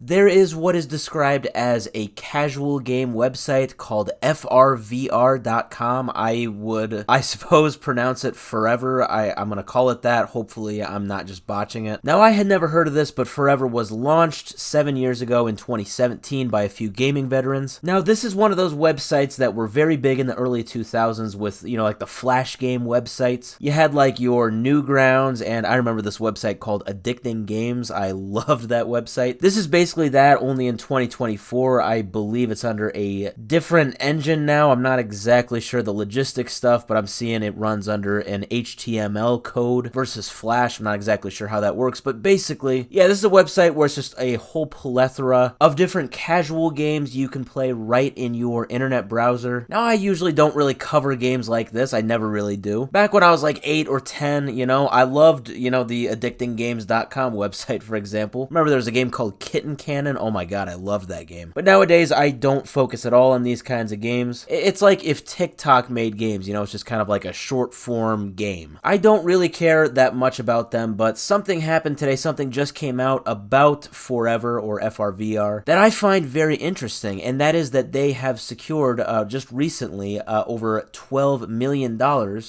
There is what is described as a casual game website called FRVR.com. I suppose, pronounce it Forever. I'm going to call it that. Hopefully, I'm not just botching it. Now, I had never heard of this, but Forever was launched 7 years ago in 2017 by a few gaming veterans. Now, this is one of those websites that were very big in the early 2000s with, like the Flash game websites. You had like your Newgrounds, and I remember this website called Addicting Games. I loved that website. This is basically that, only in 2024. I believe it's under a different engine now. I'm not exactly sure the logistics stuff, but I'm seeing it runs under an HTML code versus Flash. I'm not exactly sure how that works, but basically, yeah, this is a website where it's just a whole plethora of different casual games you can play right in your internet browser. Now, I usually don't really cover games like this. I never really do. Back when I was like 8 or 10, I loved, the addictinggames.com website, for example. Remember there was a game called Kitten Cannon. Oh my god, I loved that game. But nowadays, I don't focus at all on these kinds of games. It's like if TikTok made games, it's just kind of like a short form game. I don't really care that much about them, but something happened today, something just came out about Forever or FRVR that I find very interesting, and that is that they have secured just recently over $12 million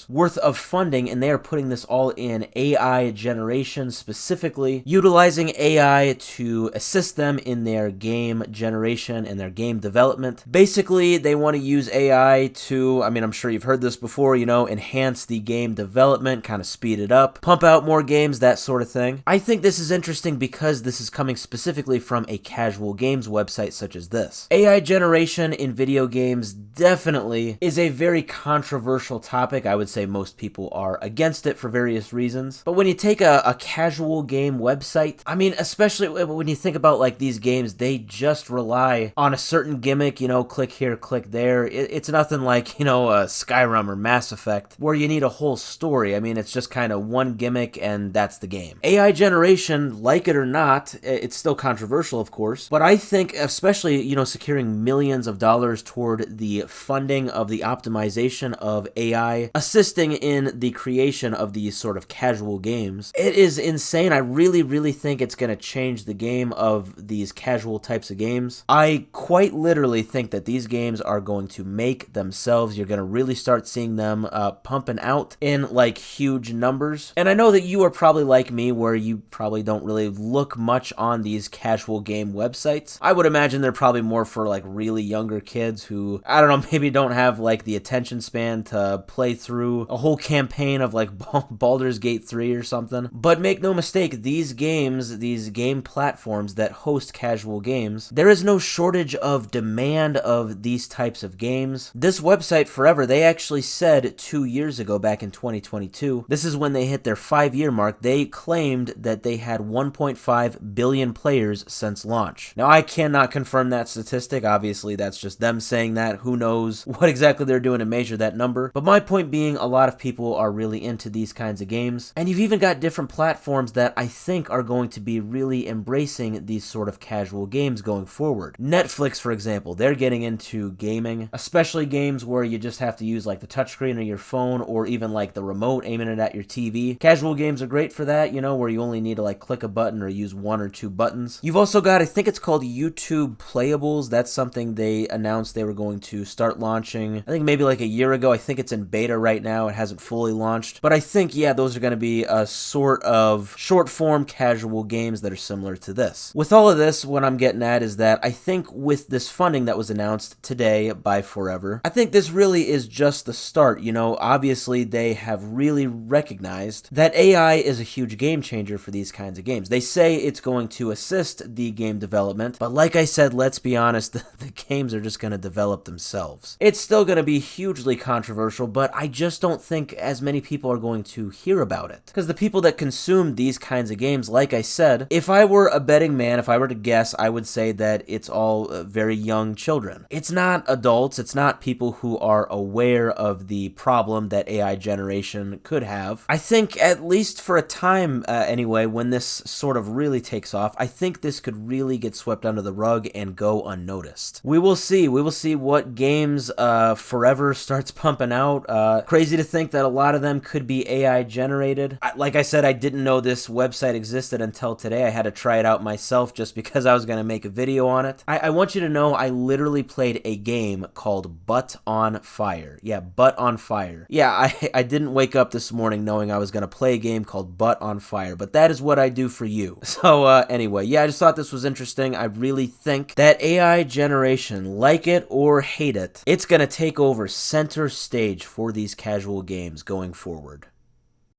worth of funding, and they are putting this all in AI generation, specifically utilizing AI to assist them in their game generation and their game development. Basically, they want to use AI to, I'm sure you've heard this before, enhance the game development, kind of speed it up, pump out more games, that sort of thing. I think this is interesting because this is coming specifically from a casual games website such as this. AI generation in video games definitely is a very controversial topic. I would say most people are against it for various reasons. But when you take a casual game website, especially when you think about like these games, they just rely on a certain gimmick, click here, click there. It's nothing like, Skyrim or Mass Effect, where you need a whole story. It's just kind of one gimmick and that's the game. AI generation, like it or not, it's still controversial, of course, but I think especially, securing millions of dollars toward the funding of the optimization of AI, assisting in the creation of these sort of casual games, it is insane. I really, really think it's going to change the game of these casual types of games. I quite literally think that these games are going to make themselves. You're going to really start seeing them pumping out in like huge numbers. And I know that you are probably like me, where you probably don't really look much on these casual game websites. I would imagine they're probably more for like really younger kids who, I don't know, maybe don't have like the attention span to play through a whole campaign of like Baldur's Gate 3 or something. But make no mistake, these games, these game platforms that host casual games, there is no shortage of demand of these types of games. This website, Forever, they actually said 2 years ago, back in 2022, this is when they hit their 5-year mark, they claimed that they had 1.5 billion players since launch. Now, I cannot confirm that statistic. Obviously, that's just them saying that. Who knows what exactly they're doing to measure that number. But my point being, a lot of people are really into these kinds of games. And you've even got different platforms that I think are going to be really embracing these sort of casual games going forward. Netflix, for example, they're getting into gaming, especially games where you just have to use like the touchscreen of your phone or even like the remote aiming it at your TV. Casual games are great for that, where you only need to like click a button or use 1 or 2 buttons. You've also got, I think it's called YouTube Playables. That's something they announced they were going to start launching, I think maybe like a year ago. I think it's in beta right now. It hasn't fully launched. But I think, yeah, those are going to be a sort of short form casual games that are similar to this. With all of this, what I'm getting at is that I think with this funding that was announced today by Forever, I think this really is just the start. Obviously they have really recognized that AI is a huge game changer for these kinds of games. They say it's going to assist the game development, but like I said, let's be honest, the games are just going to develop themselves. It's still going to be hugely controversial, but I just don't think as many people are going to hear about it. Because the people that consume these kinds of games, like I said, if I were a betting man, if I were to guess, I would say that it's all very young children. It's not adults, it's not people who are aware of the problem that AI generation could have. I think, at least for a time anyway, when this sort of really takes off, I think this could really get swept under the rug and go unnoticed. We will see what game games Forever starts pumping out. Crazy to think that a lot of them could be AI generated. Like I said, I didn't know this website existed until today. I had to try it out myself just because I was going to make a video on it. I want you to know I literally played a game called Butt on Fire. Yeah, Butt on Fire. Yeah, I didn't wake up this morning knowing I was going to play a game called Butt on Fire, but that is what I do for you. So anyway, yeah, I just thought this was interesting. I really think that AI generation, like it or hate it, it's going to take over center stage for these casual games going forward.